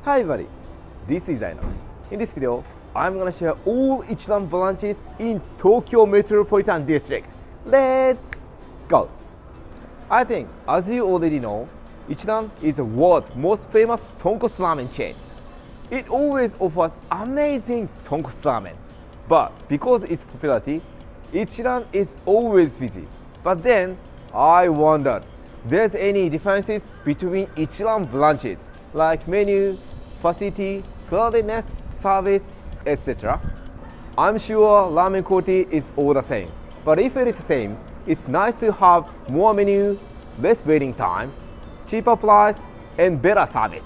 Hi everybody, this is Aino. In this video, I'm gonna share all Ichiran branches in Tokyo Metropolitan District. Let's go! I think, as you already know, Ichiran is the world's most famous tonkotsu ramen chain. It always offers amazing tonkotsu ramen. But because its popularity, Ichiran is always busy. But then, I wondered, there's any differences between Ichiran branches, like menu, facility, cleanliness, service, etc. I'm sure ramen quality is all the same. But if it is the same, it's nice to have more menu, less waiting time, cheaper price, and better service.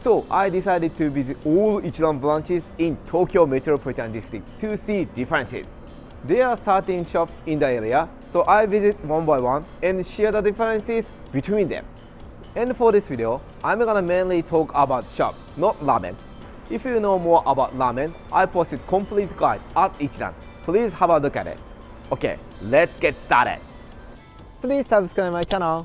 So I decided to visit all Ichiran branches in Tokyo Metropolitan District to see differences. There are 13 shops in the area, so I visit one by one and share the differences between them. And for this video, I'm gonna mainly talk about shop, not ramen. If you know more about ramen, I posted complete guide at Ichiran. Please have a look at it. Okay, let's get started. Please subscribe my channel.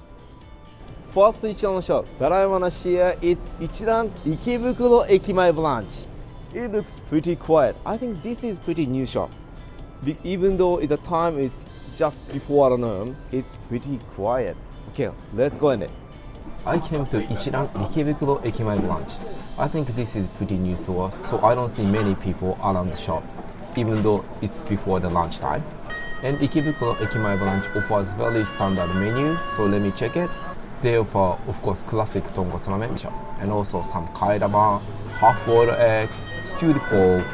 First Ichiran shop that I wanna share is Ichiran IKEBUKURO EKIMAE branch. It looks pretty quiet. I think this is pretty new shop. Even though the time is just before noon, it's pretty quiet. Okay, let's go in it. I came to Ichiran IKEBUKURO EKIMAE branch. I think this is pretty new store, so I don't see many people around the shop, even though it's before the lunchtime. And IKEBUKURO EKIMAE branch offers very standard menu, so let me check it. They offer, of course, classic tonkotsu ramen shop, and also some kaidama, half-boiled egg, stewed pork,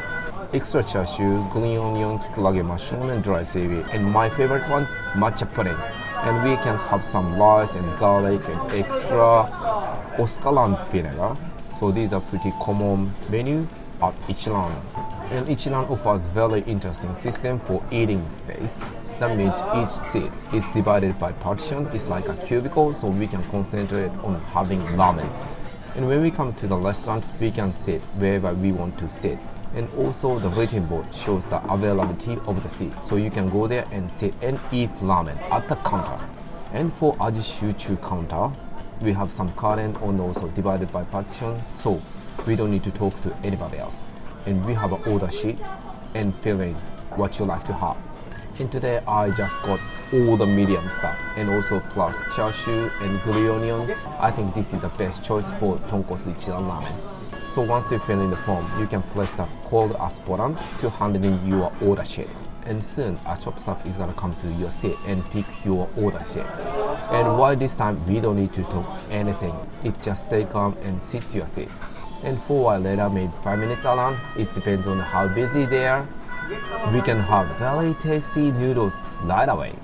extra chashu, green onion, kikurage mushroom, and dry seaweed. And my favorite one, matcha pudding. And we can have some rice and garlic and extra Oscar's vinegar. So these are pretty common menu at Ichiran. And Ichiran offers very interesting system for eating space. That means each seat is divided by partition. It's like a cubicle, so we can concentrate on having ramen. And when we come to the restaurant, we can sit wherever we want to sit. And also the rating board shows the availability of the seat. So you can go there and sit and eat ramen at the counter. And for HARAJUKU counter, we have some curtain and also divided by partition. So we don't need to talk to anybody else. And we have an order sheet and fill in what you like to have. And today I just got all the medium stuff and also plus chashu and green onion. I think this is the best choice for Tonkotsu Ichiran ramen. So once you fill in the form, you can press the call us button to hand in your order sheet. And soon a shop staff is gonna come to your seat and pick your order sheet. And while this time we don't need to talk anything, it just stay calm and sit to your seat. And for a while later, maybe 5 minutes around, it depends on how busy they are. We can have very tasty noodles right away.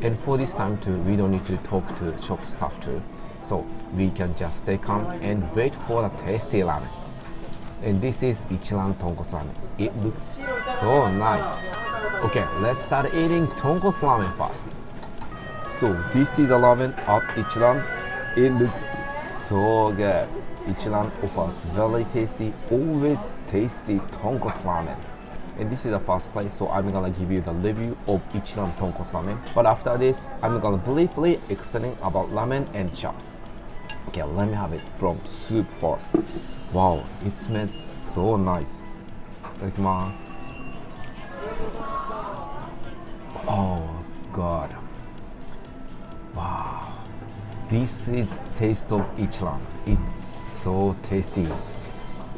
And for this time too, we don't need to talk to shop staff too. So we can just stay calm and wait for the tasty ramen. And this is Ichiran tonkotsu ramen. It looks so nice. Okay, let's start eating tonkotsu ramen first. So this is the ramen at Ichiran. It looks so good. Ichiran offers very tasty, always tasty tonkotsu ramen. And this is the first place, so I'm gonna give you the review of Ichiran tonkotsu ramen. But after this, I'm gonna briefly explain about ramen and chops. Okay, let me have it from soup first. Wow, it smells so nice. Itadakimasu. Oh God. Wow. This is taste of Ichiran. It's so tasty.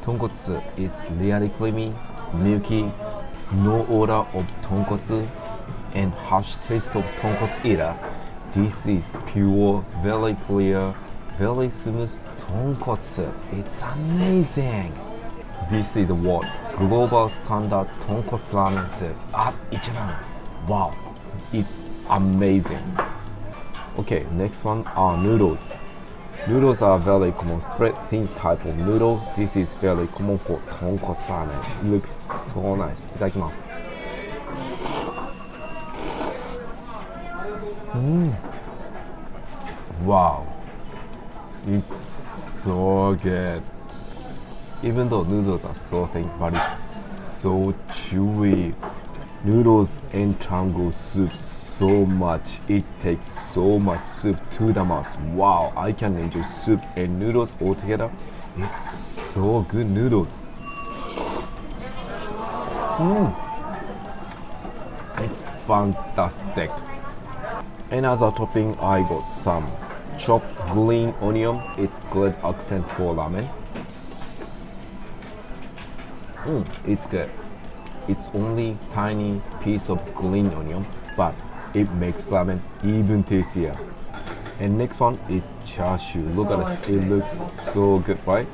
Tonkotsu is really creamy, milky, no odor of tonkotsu, and harsh taste of tonkotsu either. This is pure, very clear, very smooth tonkotsu. It's amazing. This is the world global standard tonkotsu ramen soup at Ichiran. Wow, it's amazing. Okay, next one are noodles. Noodles are very common, straight thin type of noodle. This is very common for tonkotsu ramen. It looks so nice. Itadakimasu. Wow, it's so good. Even though noodles are so thin, but it's so chewy. Noodles and tango soup so much. It takes so much soup to the mouth. Wow, I can enjoy soup and noodles all together. It's so good noodles. It's fantastic. Another topping, I got some chopped green onion. It's good accent for ramen. It's good. It's only tiny piece of green onion, but it makes ramen even tastier. And next one is chashu. Look at this, it looks so good, right?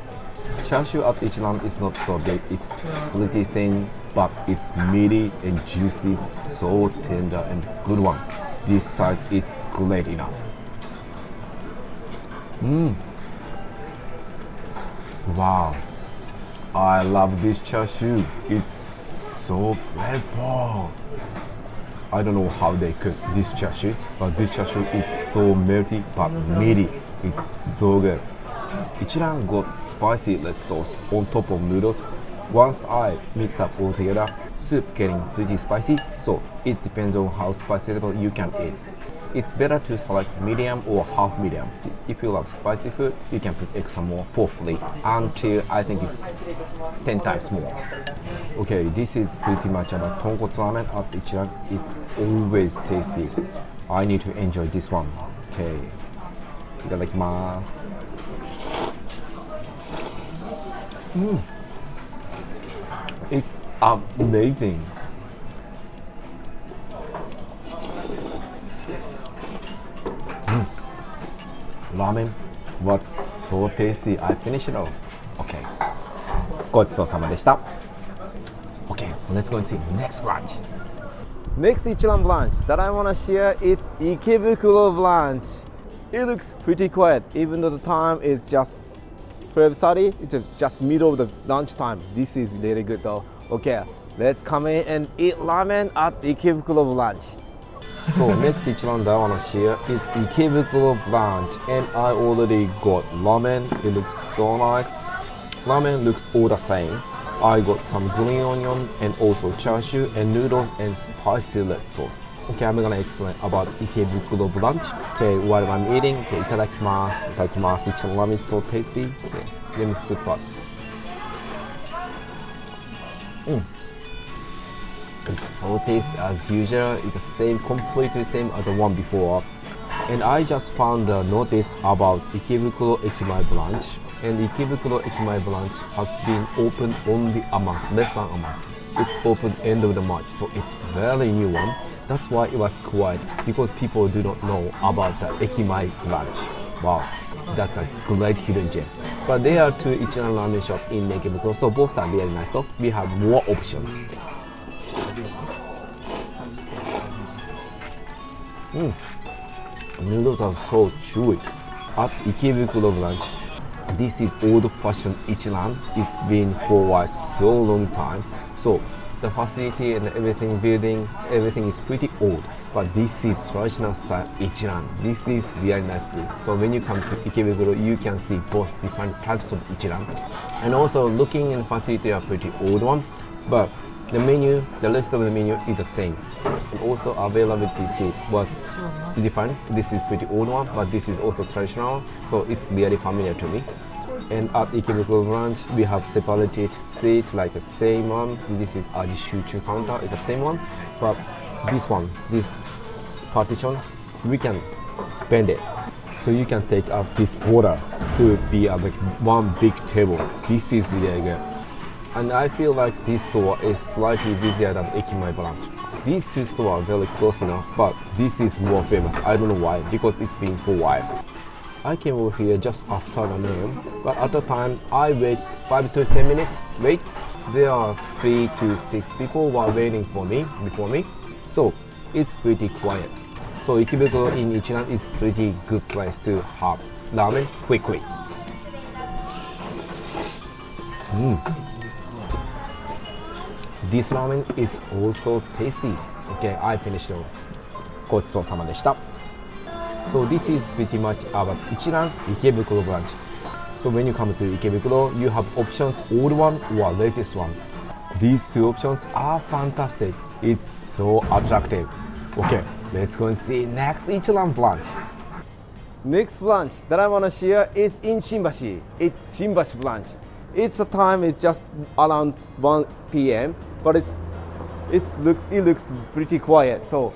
Chashu at Ichiran is not so big, it's pretty thin, but it's meaty and juicy, so tender and good one. This size is great enough. Wow, I love this chashu. It's so flavorful. I don't know how they cook this chashu, but this chashu is so melty but meaty. It's so good. Ichiran got spicy red sauce on top of noodles. Once I mix up all together, soup getting pretty spicy, so it depends on how spicy level you can eat. It's better to select medium or half medium. If you love spicy food, you can put extra more for free until I think it's 10 times more. Okay, this is pretty much about Tonkotsu ramen at Ichiran. It's always tasty. I need to enjoy this one. Okay, itadakimasu. It's amazing. Ramen was so tasty. I finished it all. Okay. ごちそうさまでした。Okay, let's go and see next branch. Next Ichiran branch that I want to share is IKEBUKURO branch. It looks pretty quiet, even though the time is just 12:30. It's just middle of the lunch time. This is really good though. Okay, let's come in and eat ramen at IKEBUKURO branch. So next Ichiran that I want to share is IKEBUKURO branch, and I already got ramen. It looks so nice. Ramen looks all the same. I got some green onion and also chashu and noodles and spicy red sauce. Okay, I'm gonna explain about IKEBUKURO branch. Okay, while I'm eating, okay, itadakimasu. Itadakimasu. Ichiran ramen is so tasty. Okay, let me flip first. It's so tasty as usual. It's the same, completely same as the one before. And I just found a notice about IKEBUKURO EKIMAE branch. And IKEBUKURO EKIMAE branch has been opened only a month, less than a month. It's opened end of the March, so it's very new one. That's why it was quiet, because people do not know about the EKIMAE branch. Wow, that's a great hidden gem. But there are two Ichiran ramen shops in Ikebukuro, so both are really nice though. We have more options. Noodles are so chewy. At Ikebukuro branch, this is old-fashioned Ichiran. It's been for a so long time. So the facility and everything, building, everything is pretty old. But this is traditional style Ichiran. This is really nice too. So when you come to Ikebukuro, you can see both different types of Ichiran. And also looking in the facility are pretty old one, but the menu, the rest of the menu is the same. And also availability was different. This is pretty old one, but this is also traditional, so it's really familiar to me. And at Ikebukuro branch, we have separated seats like the same one. This is HARAJUKU counter, it's the same one, but this one, this partition, we can bend it. So you can take up this border to be like one big table. This is really good. And I feel like this store is slightly busier than EKIMAE branch. These two stores are very close enough, but this is more famous. I don't know why, because it's been for a while. I came over here just after the noon, but at the time I wait 5 to 10 minutes. Wait, there are 3 to 6 people who are waiting for me before me, so it's pretty quiet. So Ikebukuro in Ichiran is pretty good place to have ramen quickly. This ramen is also tasty. Okay, I finished it. ごちそうさまでした。So this is pretty much about Ichiran Ikebukuro branch. So when you come to Ikebukuro, you have options old one or latest one. These two options are fantastic. It's so attractive. Okay, let's go and see next Ichiran branch. Next branch that I want to share is in Shinbashi. It's Shinbashi branch. It's the time is just around 1 p.m. but it looks pretty quiet, so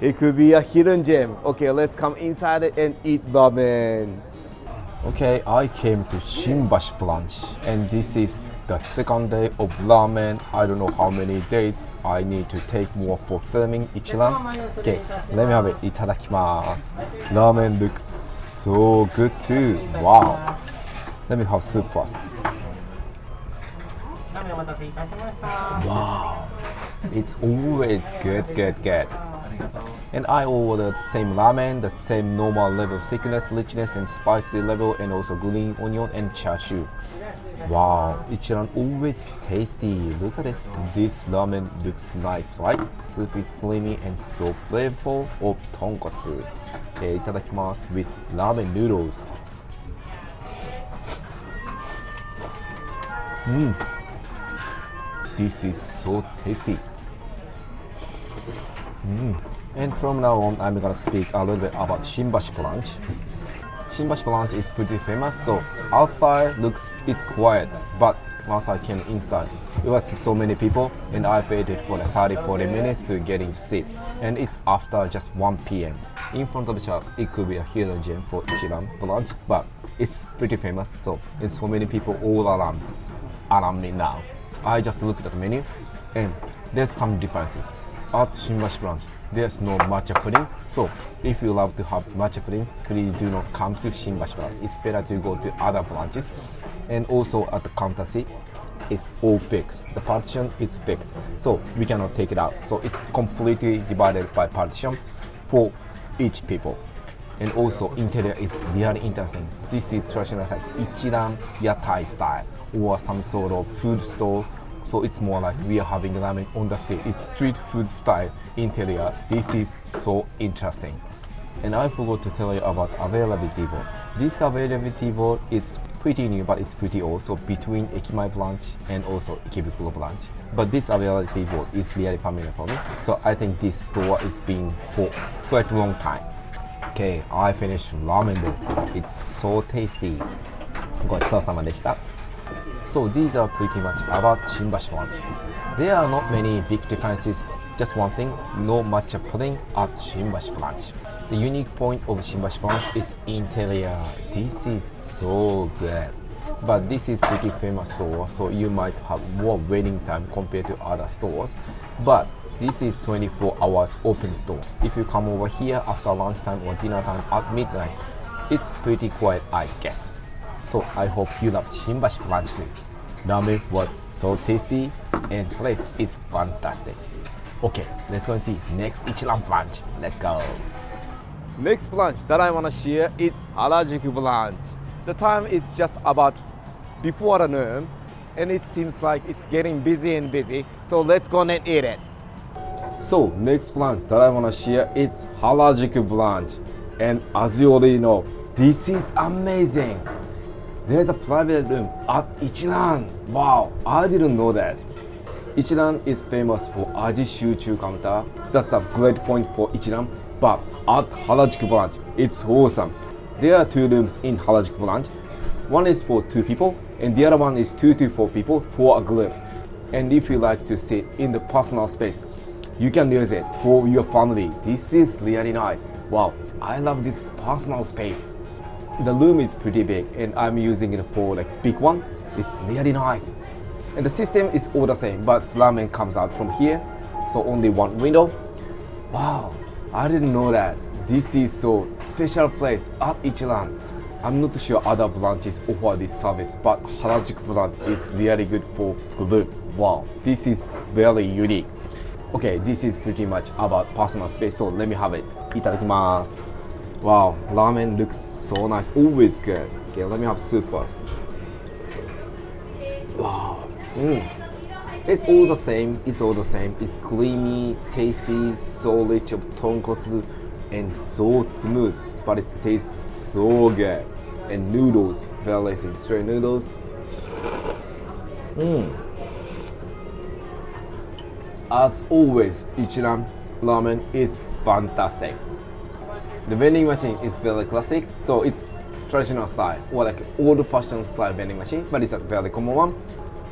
it could be a hidden gem. Okay, let's come inside and eat ramen. Okay, I came to Shinbashi branch, and this is the second day of ramen. I don't know how many days I need to take more for filming Ichiran. Okay, let me have it. Itadakimasu. Ramen looks so good too. Wow. Let me have soup first. Wow. It's always good. And I ordered the same ramen, the same normal level thickness, richness, and spicy level, and also green onion and chashu. Wow, Ichiran always tasty. Look at this. This ramen looks nice, right? Soup is creamy and so flavorful of tonkotsu. Itadakimasu with ramen noodles. This is so tasty. And from now on, I'm gonna speak a little bit about Shinbashi branch. Shinbashi branch is pretty famous, so outside it's quiet, but once I came inside, it was so many people, and I waited for the 30-40 minutes to get in the seat. And it's after just 1 p.m. In front of the shop, it could be a hidden gem for Ichiran branch, but it's pretty famous, so it's so many people all around me now. I just looked at the menu, and there's some differences. At Shinbashi branch, there's no matcha pudding, so if you love to have matcha pudding, please do not come to Shinbashi branch. It's better to go to other branches. And also at the counter seat, it's all fixed. The partition is fixed, so we cannot take it out. So it's completely divided by partition for each people. And also interior is really interesting. This is traditional like Ichiran yatai style or some sort of food store. So it's more like we are having ramen on the street. It's street food style interior. This is so interesting. And I forgot to tell you about availability board. This availability board is pretty new, but it's pretty old. So between EKIMAE branch and also IKEBUKURO branch. But this availability board is really familiar for me. So I think this store is been for quite a long time. Okay, I finished ramen bowl. It's so tasty. ごちそうさまでした。So these are pretty much about Shinbashi branch. There are not many big differences. Just one thing, no matcha pudding at Shinbashi branch. The unique point of Shinbashi branch is interior. This is so good. But this is pretty famous store, so you might have more waiting time compared to other stores. But this is 24 hours open store. If you come over here after lunchtime or dinner time at midnight, it's pretty quiet, I guess. So I hope you love Shinbashi branch too. Ramen was so tasty and place is fantastic. Okay, let's go and see next Ichiran branch. Let's go. Next branch that I want to share is HARAJUKU branch. The time is just about before noon, and it seems like it's getting busy and busy. So let's go and eat it. So next branch that I want to share is HARAJUKU branch. And as you already know, this is amazing. There's a private room at Ichiran. Wow, I didn't know that. Ichiran is famous for Ajishuchu counter. That's a great point for Ichiran. But at HARAJUKU branch, it's awesome. There are 2 rooms in HARAJUKU branch. One is for 2 people, and the other one is 2 to 4 people for a group. And if you like to sit in the personal space, you can use it for your family. This is really nice. Wow, I love this personal space. The room is pretty big, and I'm using it for like big one. It's really nice. And the system is all the same, but ramen comes out from here, so only one window. Wow, I didn't know that. This is so special place at Ichiran. I'm not sure other branches offer this service, but HARAJUKU branch is really good for group. Wow, this is very unique. Okay, this is pretty much about personal space, so let me have it. Itadakimasu. Wow, ramen looks so nice, always good. Okay, let me have soup first. Wow. It's all the same. It's creamy, tasty, so rich of tonkotsu, and so smooth, but it tastes so good. And noodles, very straight noodles. As always, Ichiran ramen is fantastic. The vending machine is very classic, so it's traditional style or like old-fashioned style vending machine, but it's a very common one.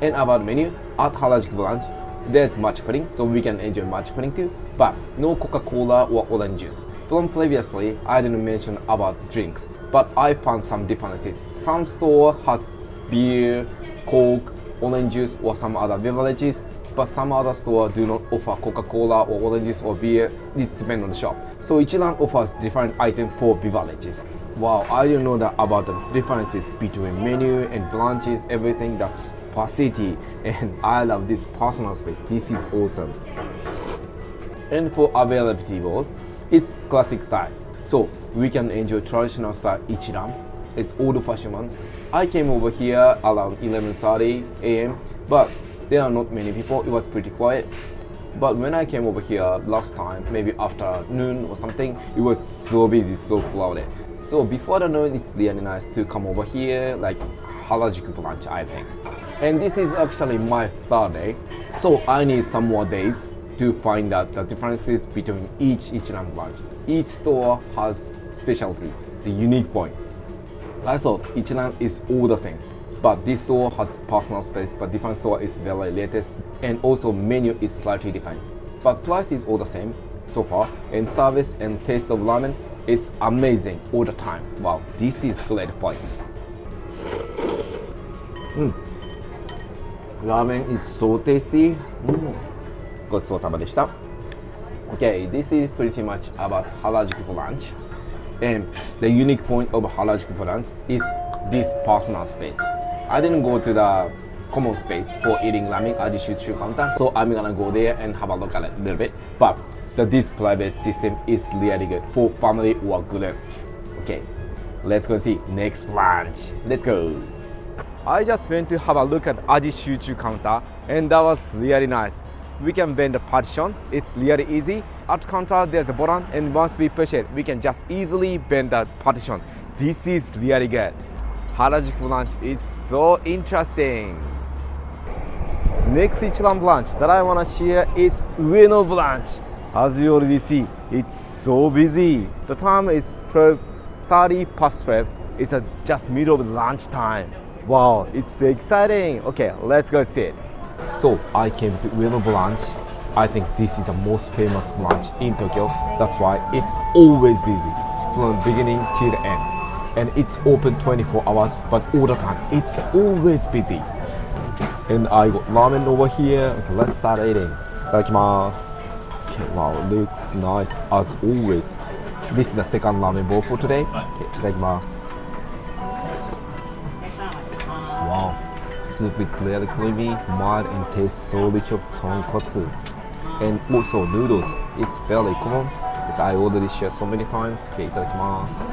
And about menu, at Harajuku branch, there's matcha pudding, so we can enjoy matcha pudding too, but no Coca-Cola or orange juice. From previously, I didn't mention about drinks, but I found some differences. Some store has beer, Coke, orange juice, or some other beverages, but some other store do not offer Coca-Cola or orange juice or beer. It depends on the shop. So Ichiran offers different items for beverages. Wow, I didn't know that about the differences between menu and branches, everything, the facility, and I love this personal space. This is awesome. And for availability board, it's classic style. So we can enjoy traditional style Ichiran. It's old-fashioned one. I came over here around 11:30 a.m. but there are not many people. It was pretty quiet. But when I came over here last time, maybe after noon or something, it was so busy, so crowded. So before the noon, it's really nice to come over here, like Harajuku branch, I think. And this is actually my third day, so I need some more days to find out the differences between each Ichiran branch. Each store has specialty, the unique point. I thought Ichiran is all the same, but this store has personal space, but different store is very latest, and also menu is slightly different. But price is all the same so far, and service and taste of ramen is amazing all the time. Wow, this is great point. Ramen is so tasty. ごちそうさまでした。Okay, this is pretty much about Harajuku branch. And the unique point of Harajuku branch is this personal space. I didn't go to the common space for eating ramen at the Shuchu counter, so I'm gonna go there and have a look at it a little bit. But this private system is really good for family or group. Okay, let's go see next branch. Let's go. I just went to have a look at Aji Shuchu counter, and that was really nice. We can bend the partition, it's really easy. At counter there's a button, and once we push it, we can just easily bend the partition. This is really good. Harajuku branch is so interesting. Next Ichiran branch that I want to share is UENO branch. As you already see, it's so busy. The time is 12:30 past 12. It's just middle of lunch time. Wow, it's exciting. Okay, let's go see it. So I came to UENO branch. I think this is the most famous branch in Tokyo. That's why it's always busy from beginning to the end. And it's open 24 hours, but all the time it's always busy. And I got ramen over here. Okay, let's start eating. Itadakimasu. Okay, wow, looks nice as always. This is the second ramen bowl for today. Okay, itadakimasu. Wow, soup is really creamy, mild, and tastes so rich of tonkotsu. And also noodles is very common, as I already shared so many times. Okay, itadakimasu.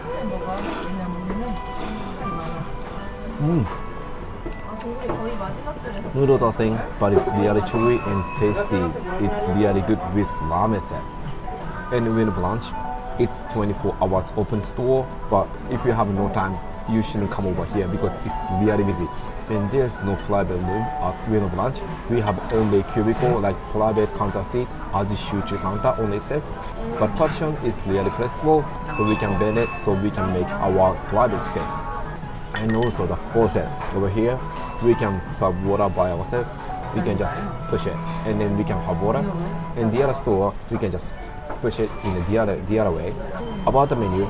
Noodles are thin, but it's really chewy and tasty. It's really good with ramen set. And UENO branch, it's 24 hours open store, but if you have no time, you shouldn't come over here because it's really busy. And there's no private room at UENO branch. We have only cubicle, like private counter seat, Aji Shuchu counter only set. But partition is really flexible, so we can bend it so we can make our private space. And also the faucet over here, we can serve water by ourselves. We can just push it, and then we can have water. In the other store, we can just push it in the other way. About the menu,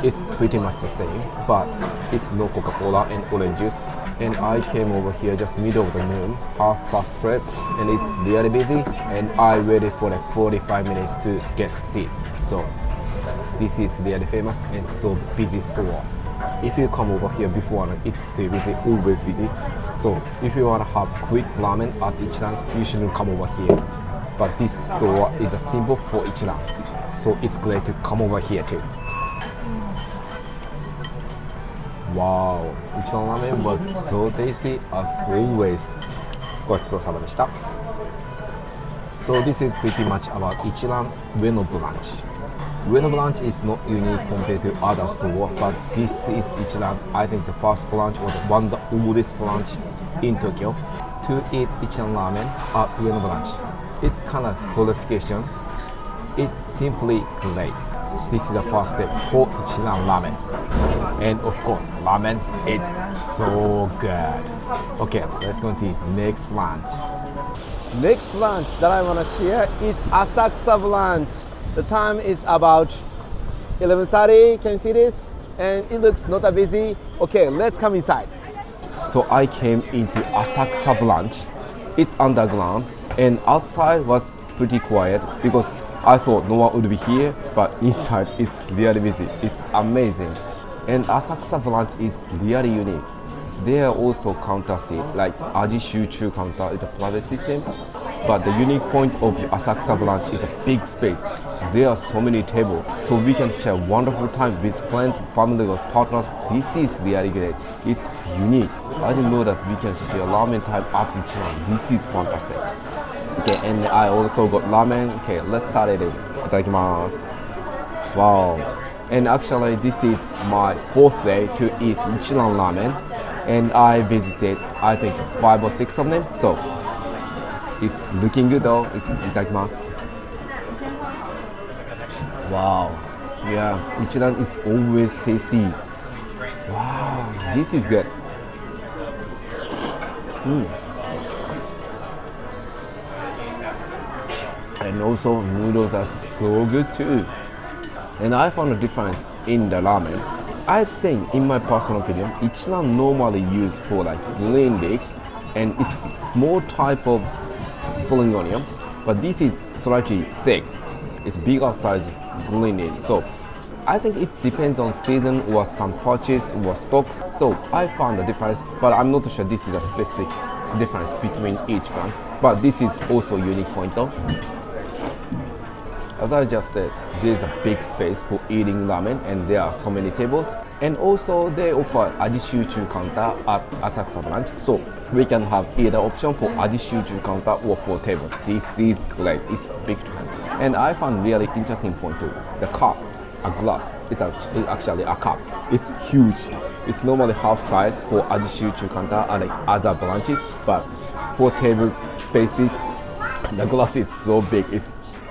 it's pretty much the same, but it's no Coca-Cola and orange juice. And I came over here just middle of the noon, 12:30, and it's really busy. And I waited for like 45 minutes to get a seat. So this is really famous and so busy store. If you come over here before, it's still busy, always busy. So if you want to have quick ramen at Ichiran, you shouldn't come over here. But this store is a symbol for Ichiran, so it's great to come over here too. Wow, Ichiran ramen was so tasty as always. ごちそうさまでした。So this is pretty much about Ichiran UENO branch. UENO branch is not unique compared to other stores, but this is Ichiran. I think the first branch or one of the oldest branch in Tokyo to eat Ichiran ramen at UENO branch. It's kind of qualification. It's simply great. This is the first step for Ichiran ramen. And of course, ramen, it's so good. Okay, let's go and see next lunch. Next lunch that I want to share is Asakusa lunch. The time is about 11:30. Can you see this? And it looks not that busy. Okay, let's come inside. So I came into Asakusa lunch. It's underground, and outside was pretty quiet because I thought no one would be here, but inside it's really busy. It's amazing. And Asakusa branch is really unique. There are also counter seat like HARAJUKU counter, it's a private system. But the unique point of the Asakusa branch is a big space. There are so many tables, so we can share wonderful time with friends, family, or partners. This is really great. It's unique. I didn't know that we can share ramen time at Ichiran. This is fantastic. Okay, and I also got ramen. Okay, let's start it. Itadakimasu. Wow. And actually, this is my 4th day to eat Ichiran ramen. And I visited, I think, 5 or 6 of them. So, it's looking good though. Itadakimasu. Wow. Yeah, Ichiran is always tasty. Wow, this is good. And also noodles are so good too. And I found a difference in the ramen. I think, in my personal opinion, Ichiran normally used for like green leaf, and it's small type of spring onion, but this is slightly thick. It's bigger size green leaf. So I think it depends on season or some purchase or stocks. So I found a difference, but I'm not sure this is a specific difference between each brand. But this is also a unique point though. As I just said, there's a big space for eating ramen and there are so many tables. And also they offer HARAJUKU counter at Asakusa branch. So we can have either option for HARAJUKU counter or for table. This is great, it's big difference. And I found really interesting point too. The cup, a glass, it's actually a cup. It's huge. It's normally half size for HARAJUKU counter and like other branches, but for tables spaces, the glass is so big.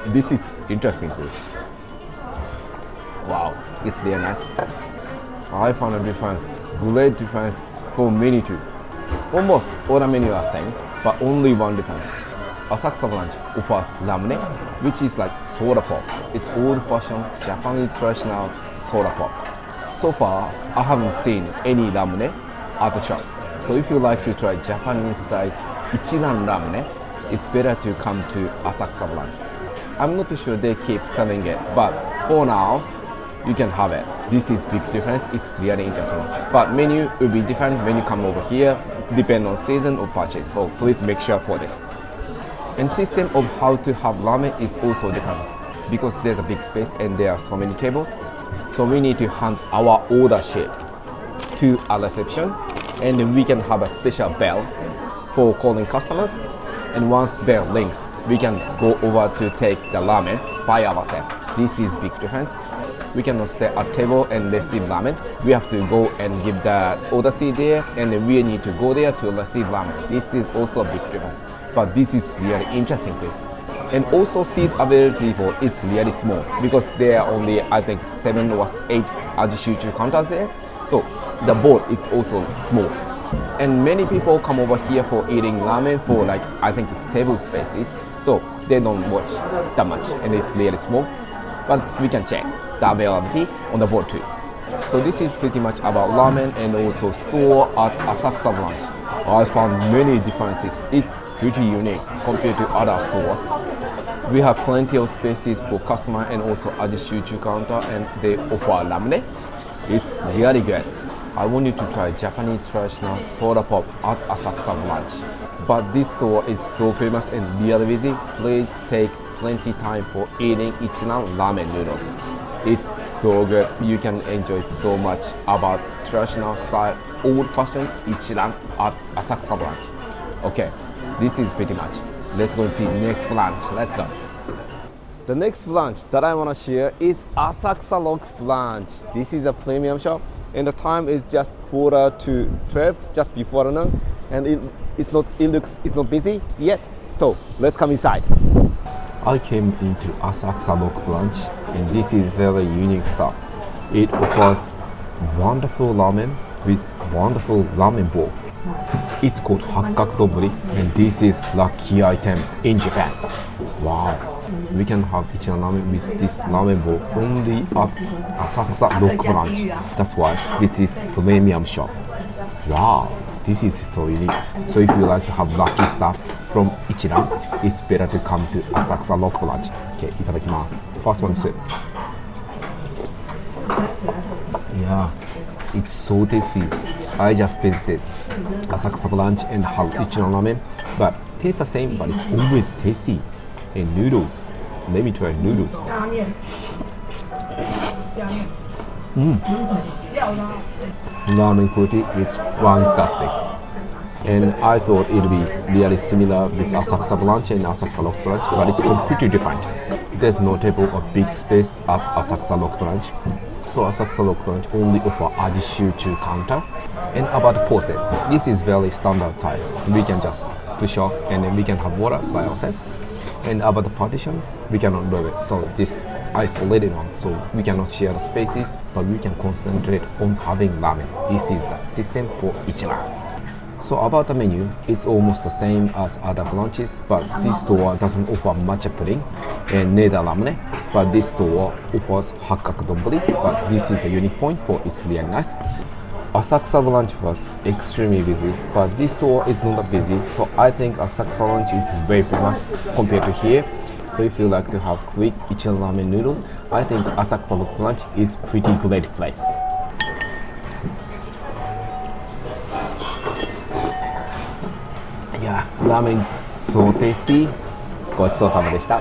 This is interesting too. Wow, it's really nice. I found a difference, great difference for menu too. Almost all the menu are same, but only one difference. Asakusa branch offers ramen, which is like soda pop. It's old-fashioned Japanese traditional soda pop. So far, I haven't seen any ramen at the shop. So if you like to try Japanese style Ichiran ramen, it's better to come to Asakusa branch. I'm not too sure they keep selling it, but for now, you can have it. This is big difference. It's really interesting. But menu will be different when you come over here, depend on season or purchase. So please make sure for this. And system of how to have ramen is also different because there's a big space and there are so many tables. So we need to hand our order sheet to a reception, and then we can have a special bell for calling customers. And once bell rings, we can go over to take the ramen by ourselves. This is big difference. We cannot stay at table and receive ramen. We have to go and give the order sheet there, and then we need to go there to receive ramen. This is also a big difference. But this is really interesting too. And also seat availability is really small because there are only, I think, 7 or 8 HARAJUKU counters there. So the board is also small. And many people come over here for eating ramen for like, I think it's table spaces. So they don't watch that much and it's really small. But we can check the availability on the board too. So this is pretty much about ramen and also store at Asakusa branch. I found many differences. It's pretty unique compared to other stores. We have plenty of spaces for customer and also HARAJUKU counter, and they offer ramen. It's really good. I want you to try Japanese traditional soda pop at Asakusa branch. But this store is so famous and really busy. Please take plenty time for eating Ichiran ramen noodles. It's so good. You can enjoy so much about traditional style, old-fashioned Ichiran at Asakusa branch. Okay, this is pretty much. Let's go and see next branch. Let's go. The next branch that I want to share is Asakusa ROKKU branch. This is a premium shop, and the time is just 11:45, just before noon, and it's not busy yet. So let's come inside. I came into Asakusa ROKKU branch, and this is very unique stuff. It offers wonderful ramen with wonderful ramen bowl. It's called hakkaku donburi, and this is lucky item in Japan. Wow, we can have Ichiran ramen with this ramen bowl only at ASAKUSA ROKKU branch. That's why this is premium shop. Wow, this is so unique. So if you like to have lucky stuff from Ichiran, it's better to come to ASAKUSA ROKKU branch. Okay, itadakimasu. First one is soup. Yeah, it's so tasty. I just visited ASAKUSA branch and have Ichiran ramen, but tastes the same, but it's always tasty. And noodles. Let me try noodles. Ramen quality is fantastic. And I thought it would be really similar with ASAKUSA branch and ASAKUSA ROKKU branch, but it's completely different. There's no table or big space at ASAKUSA ROKKU branch. So ASAKUSA ROKKU branch only offer HARAJUKU counter. And about the faucet, this is very standard type. We can just push off and then we can have water by ourselves. And about the partition, we cannot do it. So this isolated one, so we cannot share the spaces, but we can concentrate on having ramen. This is the system for Ichiran. So about the menu, it's almost the same as other branches, but this store doesn't offer matcha pudding and neither ramen. But this store offers hakkaku donburi, but this is a unique point for it's really nice. ASAKUSA branch was extremely busy, but this store is not that busy, so I think ASAKUSA branch is very famous compared to here. So if you like to have quick Ichiran ramen noodles, I think ASAKUSA ROKKU branch is pretty great place. Yeah, ramen is so tasty. ごちそうさまでした。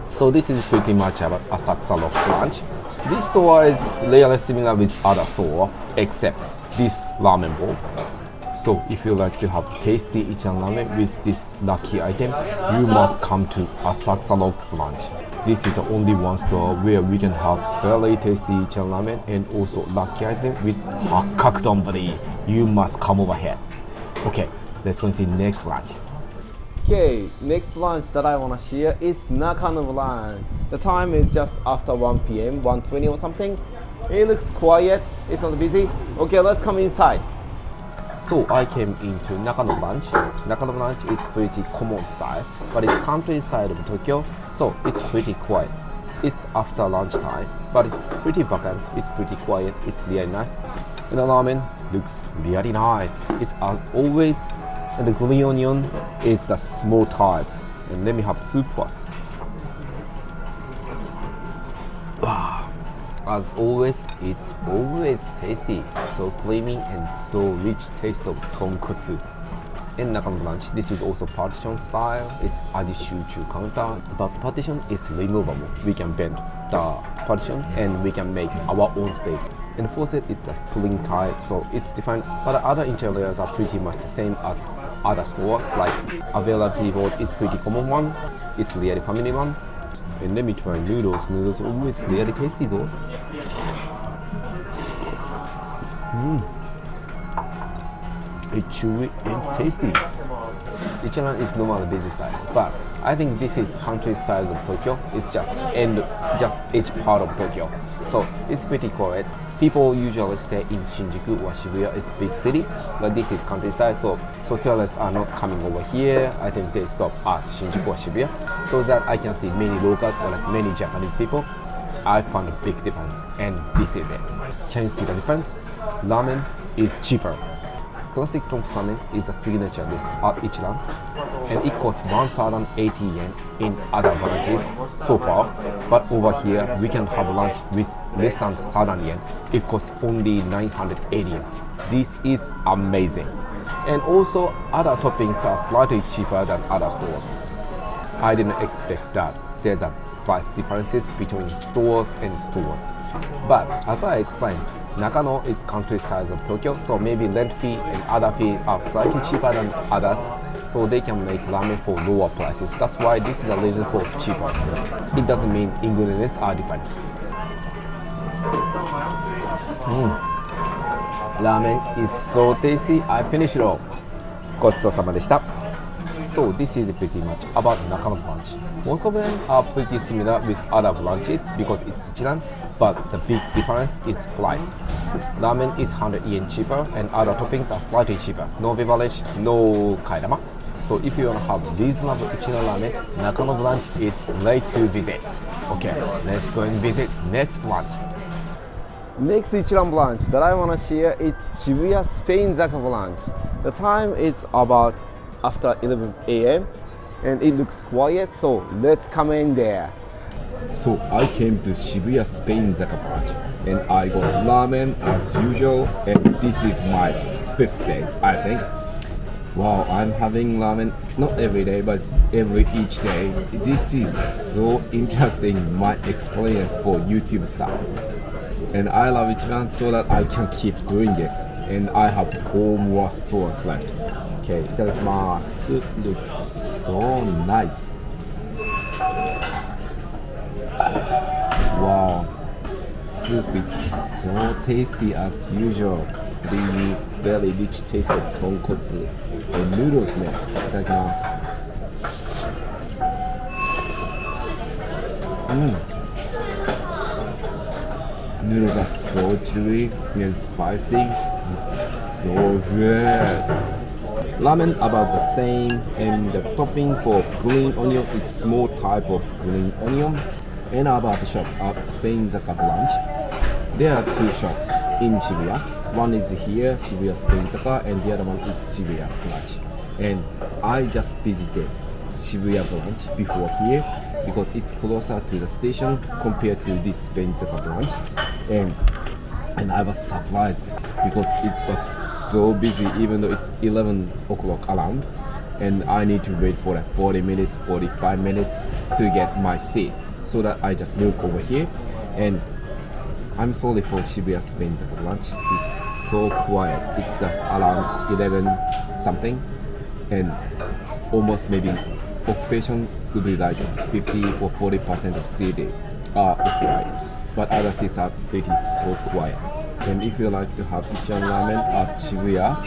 So this is pretty much about ASAKUSA ROKKU branch. This store is really similar with other store, except this ramen bowl. So if you like to have tasty Ichiran ramen with this lucky item, you must come to ASAKUSA ROKKU branch. This is the only one store where we can have very tasty Ichiran ramen and also lucky item with hakkaku donburi. You must come over here. Okay, let's go and see next branch. Okay, next branch that I want to share is Nakano branch. The time is just after 1 p.m., 1:20 or something. It looks quiet, it's not busy. Okay, let's come inside. So I came into Nakano branch. Nakano branch is pretty common style, but it's countryside of Tokyo, so it's pretty quiet. It's after lunchtime, but it's pretty vacant, it's pretty quiet, it's really nice. And the ramen looks really nice. It's always, and the green onion is the small type. And let me have soup first. Wow. As always, it's always tasty. So creamy and so rich taste of tonkotsu. In Nakano branch, this is also partition style. It's HARAJUKU counter, but partition is removable. We can bend the partition and we can make our own space. And faucet, it's a pulling type, so it's different. But the other interiors are pretty much the same as other stores. Like availability board is pretty common one. It's really family one. And let me try noodles. Noodles are always really tasty though. It's chewy and tasty. Ichiran is normally busy style, but I think this is countryside of Tokyo. It's just each part of Tokyo, so it's pretty quiet. People usually stay in Shinjuku or Shibuya. It's a big city, but this is countryside, so tourists are not coming over here. I think they stop at Shinjuku or Shibuya, so that I can see many locals or like many Japanese people. I found a big difference, and this is it. Can you see the difference? Ramen is cheaper. Classic tonkotsu ramen is a signature dish at Ichiran, and it costs 1,080 yen in other branches so far. But over here, we can have lunch with less than 1,000 yen. It costs only 980 yen. This is amazing. And also, other toppings are slightly cheaper than other stores. I didn't expect that. There's a price differences between stores and stores. But as I explained, Nakano is countryside of Tokyo, so maybe rent fee and other fee are slightly cheaper than others, so they can make ramen for lower prices. That's why this is the reason for cheaper. It doesn't mean ingredients are different. Ramen is so tasty. I finished it all. ごちそうさまでした。So this is pretty much about Nakano branch. Most of them are pretty similar with other branches because it's Ichiran, but the big difference is price. Ramen is 100 yen cheaper and other toppings are slightly cheaper. No beverage, no kaidama. So if you want to have reasonable Ichiran ramen, Nakano branch is great to visit. Okay, let's go and visit next branch. Next Ichiran branch that I want to share is Shibuya SPAINZAKA branch. The time is about after 11 a.m. and it looks quiet, so let's come in there. So I came to Shibuya SPAINZAKA branch and I got ramen as usual, and this is my 5th day, I think. Wow, I'm having ramen not every day but each day. This is so interesting, my experience for YouTube style. And I love Ichiran so that I can keep doing this. And I have 4 more stores left. Okay, itadakimasu. Soup looks so nice. Wow, soup is so tasty as usual. Creamy, very rich taste of tonkotsu. And noodles next. Itadakimasu. Noodles are so chewy and spicy. It's so good. Ramen about the same, and the topping for green onion is small type of green onion. And about the shop at SPAINZAKA branch, there are 2 shops in Shibuya. One is here, Shibuya SPAINZAKA, and the other one is Shibuya branch. And I just visited Shibuya branch before here because it's closer to the station compared to this SPAINZAKA branch. And I was surprised because it was so busy even though it's 11 o'clock around, and I need to wait for like 40 minutes, 45 minutes to get my seat. So that I just moved over here, and I'm sorry for Shibuya SPAINZAKA branch. It's so quiet. It's just around 11 something, and almost maybe occupation would be like 50 or 40% of seated are occupied. But other seats are pretty so quiet. And if you like to have Ichiran ramen at Shibuya,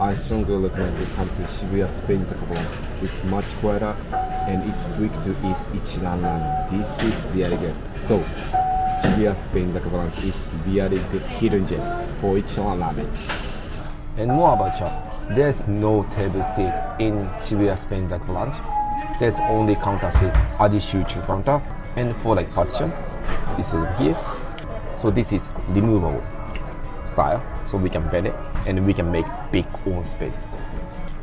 I strongly recommend to come to Shibuya SPAINZAKA branch. It's much quieter and it's quick to eat Ichiran ramen. This is really good. So Shibuya SPAINZAKA branch is really good hidden gem for Ichiran ramen. And more about shop. There's no table seat in Shibuya SPAINZAKA branch. There's only counter seat, HARAJUKU counter, and for like partition, this is over here. So this is removable style, so we can bend it and we can make big own space.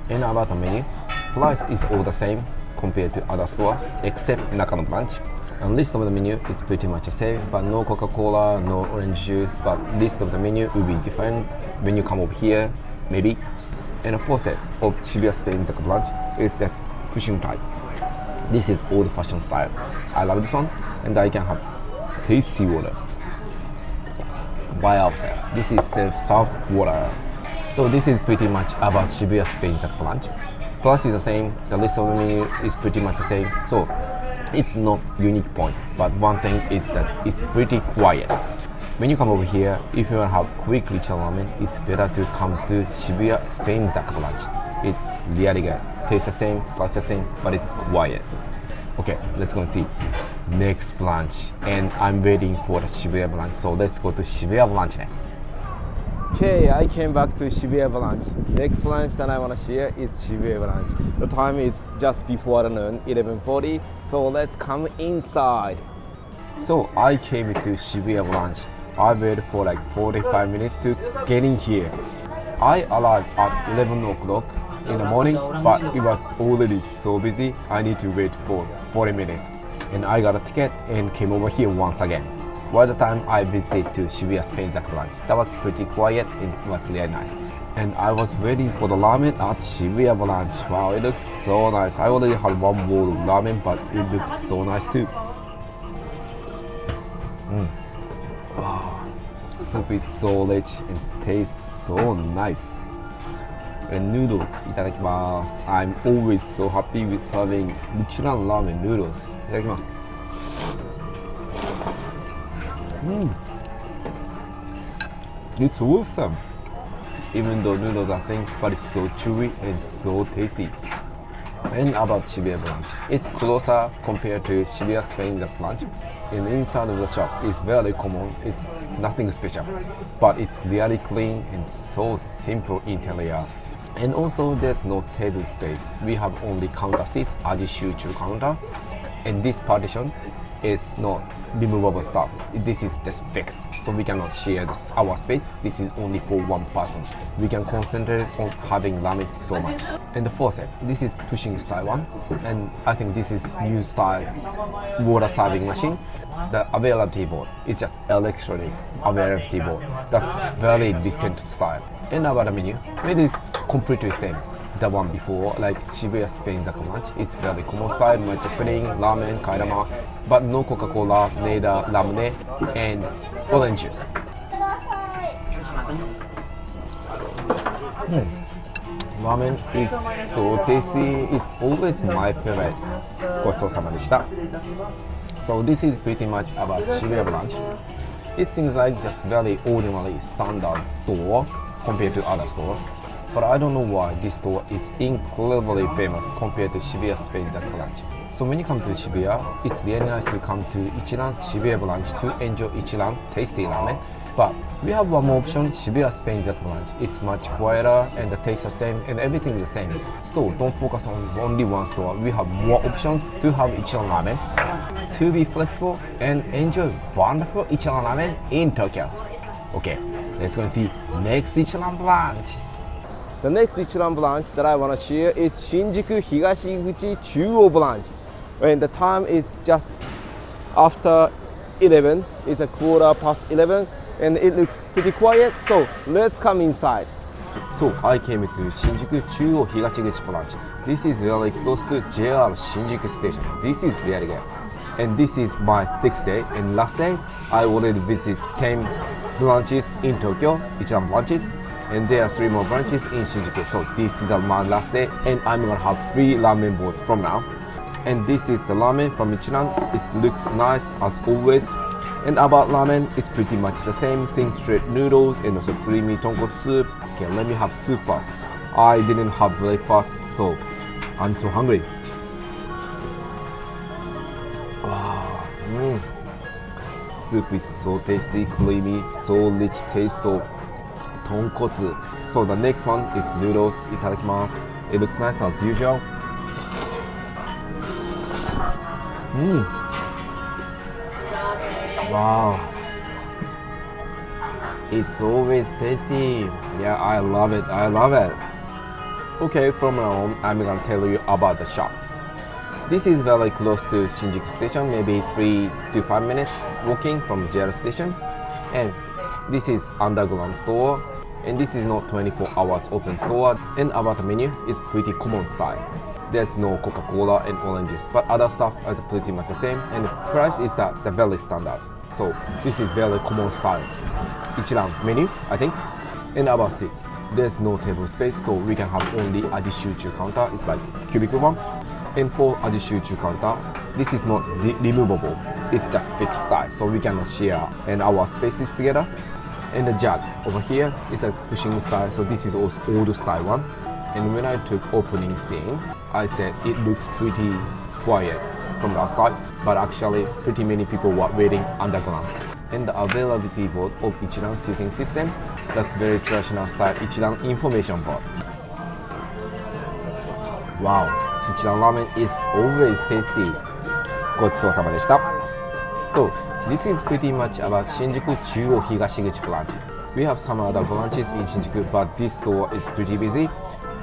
And about the menu, price is all the same compared to other store except Nakano branch. And list of the menu is pretty much the same, but no Coca-Cola, no orange juice, but list of the menu will be different when you come over here, maybe. And the faucet of Shibuya SPAINZAKA branch is just pushing type. This is old-fashioned style. I love this one, and I can have tasty water by ourselves. This is self-served water. So this is pretty much about Shibuya SPAINZAKA branch. Price is the same, the list of the menu is pretty much the same. So it's not unique point, but one thing is that it's pretty quiet. When you come over here, if you want to have quick Ichiran ramen, it's better to come to Shibuya SPAINZAKA branch. It's really good. Tastes the same, price the same, but it's quiet. Okay, let's go and see next branch. And I'm waiting for the Shibuya branch, so let's go to Shibuya branch next. Okay, I came back to Shibuya branch. Next branch that I want to share is Shibuya branch. The time is just before noon, 11:40. So let's come inside. So I came to Shibuya branch. I waited for like 45 minutes to get in here. I arrived at 11 o'clock in the morning, but it was already so busy. I need to wait for 40 minutes. And I got a ticket and came over here once again. By the time I visited to Shibuya SPAINZAKA branch, that was pretty quiet and it was really nice. And I was waiting for the ramen at Shibuya branch. Wow, it looks so nice. I already had one bowl of ramen, but it looks so nice too. Wow, soup is so rich and tastes so nice. And noodles, itadakimasu. I'm always so happy with having Ichiran ramen noodles. Itadakimasu. It's awesome. Even though noodles are thin, but it's so chewy and so tasty. And about Shibuya branch, it's closer compared to Shibuya SPAINZAKA branch. And inside of the shop is very common. It's nothing special, but it's really clean and so simple interior. And also there's no table space. We have only counter seats, HARAJUKU counter. And this partition is not removable stuff. This is just fixed, so we cannot share our space. This is only for one person. We can concentrate on having ramen so much. And the faucet, this is pushing style one, and I think this is new style water serving machine. The availability board is just electronic availability board. That's very decent style. And about the menu, it is completely same. The one before, like Shibuya SPAINZAKA branch, it's very common style, matcha pudding, ramen, kairama, but no Coca-Cola, neither lemonade, and orange juice. Ramen is so tasty. It's always my favorite. ごちそうさまでした. So this is pretty much about Shibuya branch. It seems like just very ordinary standard store compared to other stores. But I don't know why this store is incredibly famous compared to Shibuya SPAINZAKA branch. So when you come to Shibuya, it's really nice to come to Ichiran Shibuya branch to enjoy Ichiran tasty ramen. But we have one more option, Shibuya SPAINZAKA branch. It's much quieter and the taste the same and everything is the same. So don't focus on only one store. We have more options to have Ichiran ramen, to be flexible and enjoy wonderful Ichiran ramen in Tokyo. Okay, let's go and see next Ichiran branch. The next Ichiran branch that I want to share is Shinjuku HIGASHIGUCHI CHUO branch. And the time is just after 11. It's a 11:15 and it looks pretty quiet. So let's come inside. So I came to Shinjuku CHUO HIGASHIGUCHI branch. This is really close to JR Shinjuku station. This is really good. And this is my 6th day. And last day I already visited 10 branches in Tokyo, Ichiran branches. And there are 3 more branches in Shinjuku. So this is my last day and I'm gonna have 3 ramen bowls from now. And this is the ramen from Ichiran. It looks nice as always. And about ramen, it's pretty much the same thing, straight noodles and also creamy tonkotsu soup. Okay, let me have soup first. I didn't have breakfast, so I'm so hungry. Wow. Soup is so tasty, creamy, so rich taste of Tonkotsu. So the next one is noodles. Itadakimasu. It looks nice as usual. Wow. It's always tasty. Yeah, I love it. I love it. Okay, from now on, I'm gonna tell you about the shop. This is very close to Shinjuku station, maybe 3 to 5 minutes walking from JR station. And this is underground store. And this is not 24 hours open store. And about the menu, it's pretty common style. There's no Coca-Cola and oranges, but other stuff is pretty much the same. And the price is the very standard. So this is very common style Ichiran menu, I think. And about seats, there's no table space, so we can have only HARAJUKU counter. It's like cubicle one. And for HARAJUKU counter, this is not removable. It's just fixed style, so we cannot share and our spaces together. And the jug over here is a pushing style, so this is also old style one. And when I took opening scene, I said it looks pretty quiet from the outside, but actually pretty many people were waiting underground. And the availability board of Ichiran seating system, that's very traditional style Ichiran information board. Wow, Ichiran ramen is always tasty. ごちそうさまでした. So this is pretty much about Shinjuku CHUO HIGASHIGUCHI branch. We have some other branches in Shinjuku, but this store is pretty busy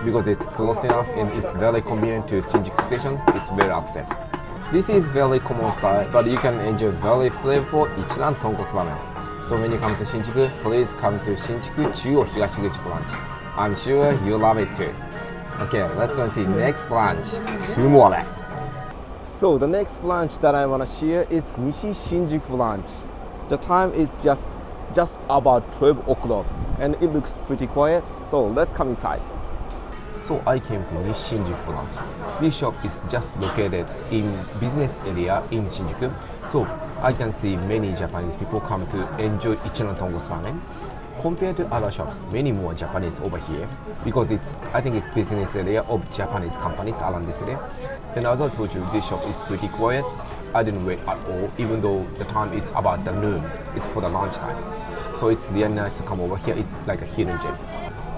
because it's close enough and it's very convenient to Shinjuku station. It's very access. This is very common style, but you can enjoy very flavorful Ichiran tonkotsu ramen. So when you come to Shinjuku, please come to Shinjuku CHUO HIGASHIGUCHI branch. I'm sure you love it too. Okay, let's go and see next branch. 2 more left. So the next branch that I want to share is NISHI Shinjuku branch. The time is just about 12 o'clock and it looks pretty quiet. So let's come inside. So I came to NISHI Shinjuku branch. This shop is just located in business area in Shinjuku. So I can see many Japanese people come to enjoy Ichiran tonkotsu ramen. compared to other shops, many more Japanese over here because I think it's business area of Japanese companies around this area. And as I told you, this shop is pretty quiet. I didn't wait at all, even though the time is about the noon. It's for the lunch time. So it's really nice to come over here. It's like a hidden gem.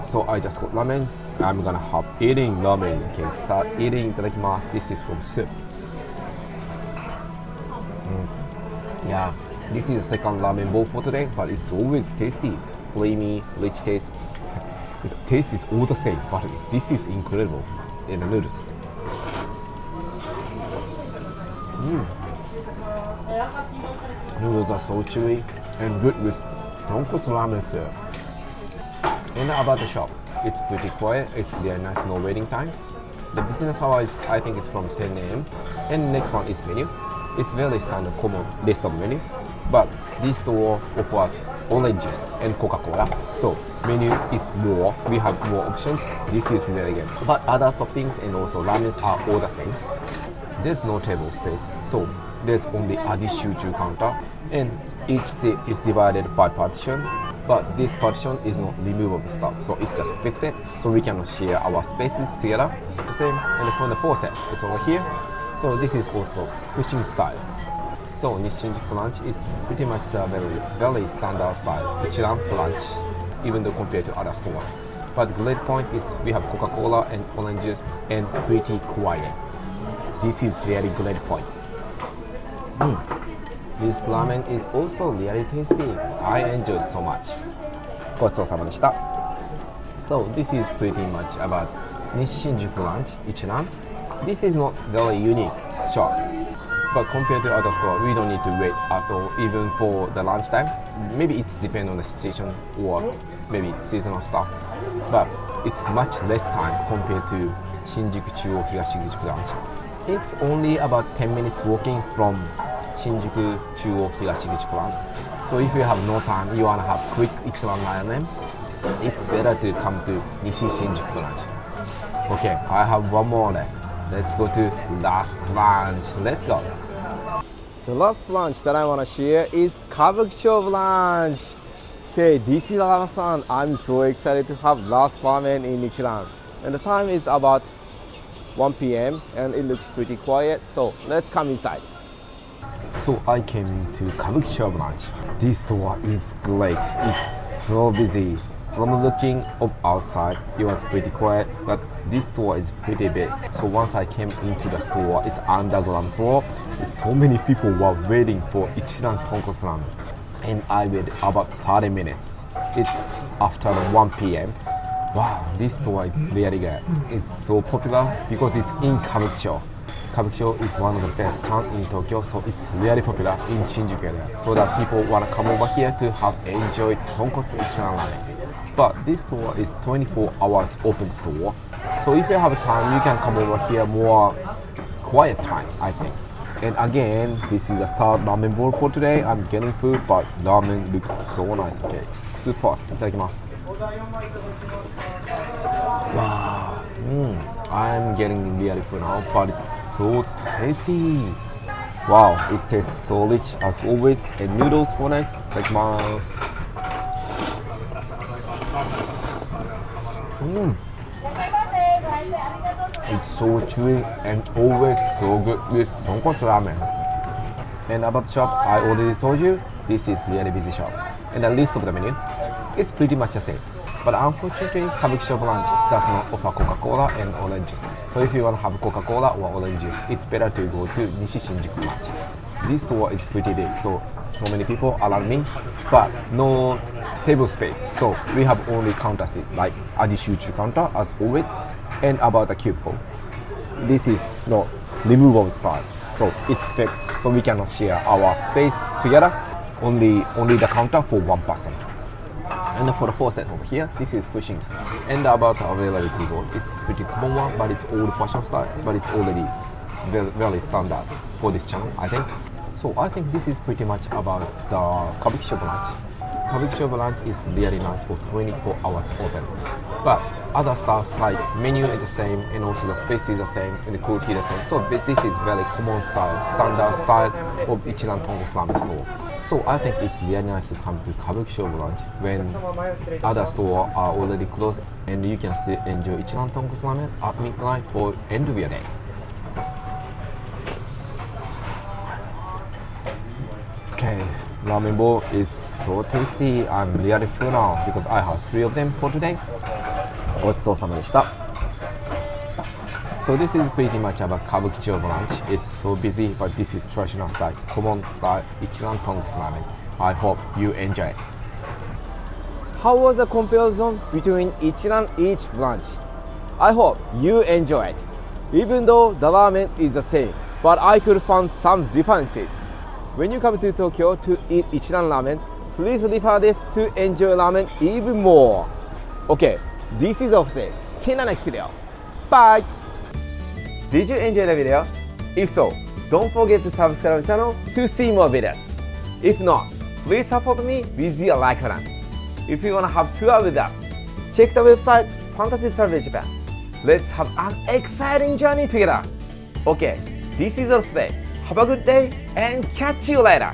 So I just got ramen. I'm gonna have eating ramen. Okay, start eating. Itadakimasu. This is from soup. Yeah, this is the second ramen bowl for today, but it's always tasty, creamy, rich taste. The taste is all the same, but this is incredible in the noodles. Noodles are so chewy and good with Tonkotsu ramen syrup. And about the shop, it's pretty quiet. It's really nice, no waiting time. The business hours, I think, is from 10 a.m. And next one is menu. It's very standard common list of menu, but this store offers orange juice and Coca-Cola. So menu is more. We have more options. This is very good. But other toppings and also ramens are all the same. There's no table space, so there's only HARAJUKU counter, and each seat is divided by partition. But this partition is not removable stuff, so it's just fix it, so we cannot share our spaces together. The same, and for the faucet, it's over here. So this is also pushing style. So Nishinjuku branch is pretty much a very standard style Ichiran branch, even though compared to other stores. But the great point is we have Coca-Cola and orange juice and pretty quiet. This is really great point. This ramen is also really tasty. I enjoyed so much. ごちそうさまでした。So this is pretty much about Nishinjuku branch, Ichiran. This is not very unique shop, but compared to other store, we don't need to wait at all, even for the lunchtime. Maybe it's depend on the situation or maybe seasonal stuff, but it's much less time compared to Shinjuku, CHUO, HIGASHIGUCHI branch. It's only about 10 minutes walking from Shinjuku, CHUO, HIGASHIGUCHI branch. So if you have no time, you wanna have quick Ichiran ramen, it's better to come to Nishi Shinjuku branch. Okay, I have one more left. Let's go to last branch. Let's go. The last branch that I want to share is KABUKICHO branch. Okay, this is Ramen-san. I'm so excited to have last ramen in Ichiran. And the time is about 1 p.m. and it looks pretty quiet. So let's come inside. So I came into KABUKICHO branch. This store is great. It's so busy. From looking up outside, it was pretty quiet, but this store is pretty big. So once I came into the store, it's underground floor. So many people were waiting for Ichiran Tonkotsu ramen. And I waited about 30 minutes. It's after 1 p.m. Wow, this store is really good. It's so popular because it's in KABUKICHO. KABUKICHO is one of the best towns in Tokyo, so it's really popular in Shinjuku area. So that people want to come over here to have enjoyed Tonkotsu Ichiran ramen. But this store is 24 hours open store. So if you have time, you can come over here more quiet time, I think. And again, this is the third ramen bowl for today. I'm getting food, but ramen looks so nice. Okay, soup first. Itadakimasu. Wow. I'm getting really full now, but it's so tasty. Wow, it tastes so rich as always. And noodles for next. Itadakimasu. It's so chewy and always so good with Tonkotsu ramen. And about the shop, I already told you, this is really busy shop. And the list of the menu is pretty much the same. But unfortunately, KABUKICHO branch does not offer Coca-Cola and orange juice. So if you want to have Coca-Cola or orange juice, it's better to go to Nishi Shinjuku branch. This store is pretty big, so many people around me, but no table space. So we have only counter seat, like HARAJUKU counter as always, and about the cubicle. This is not removable style, so it's fixed, so we cannot share our space together. Only the counter for one person. And for the faucet over here, this is pushing style. And about the availability board, it's pretty common one, but it's old fashion style, but it's already very standard for this channel, I think. So I think this is pretty much about the KABUKICHO branch. KABUKICHO branch is really nice for 24 hours open. But other stuff like menu is the same and also the space is the same and the quality the same. So this is very common style, standard style of Ichiran Tonkotsu Ramen store. So I think it's really nice to come to Kabukicho branch when other stores are already closed and you can still enjoy Ichiran Tonkotsu Ramen at midnight for end of your day. Okay, ramen bowl is so tasty. I'm really full now because I have 3 of them for today. ごちそうさまでした。So this is pretty much about Kabukicho branch. It's so busy, but this is traditional style, common style, Ichiran Tonkotsu Ramen. I hope you enjoy it. How was the comparison between Ichiran each branch? I hope you enjoy it. Even though the ramen is the same, but I could find some differences. When you come to Tokyo to eat Ichiran ramen, please refer this to enjoy ramen even more. Okay, this is all for today. See you in the next video. Bye! Did you enjoy the video? If so, don't forget to subscribe to the channel to see more videos. If not, please support me with your like button. If you want to have tour with us, check the website Fantasy Travel Japan. Let's have an exciting journey together. Okay, this is all for today. Have a good day and catch you later.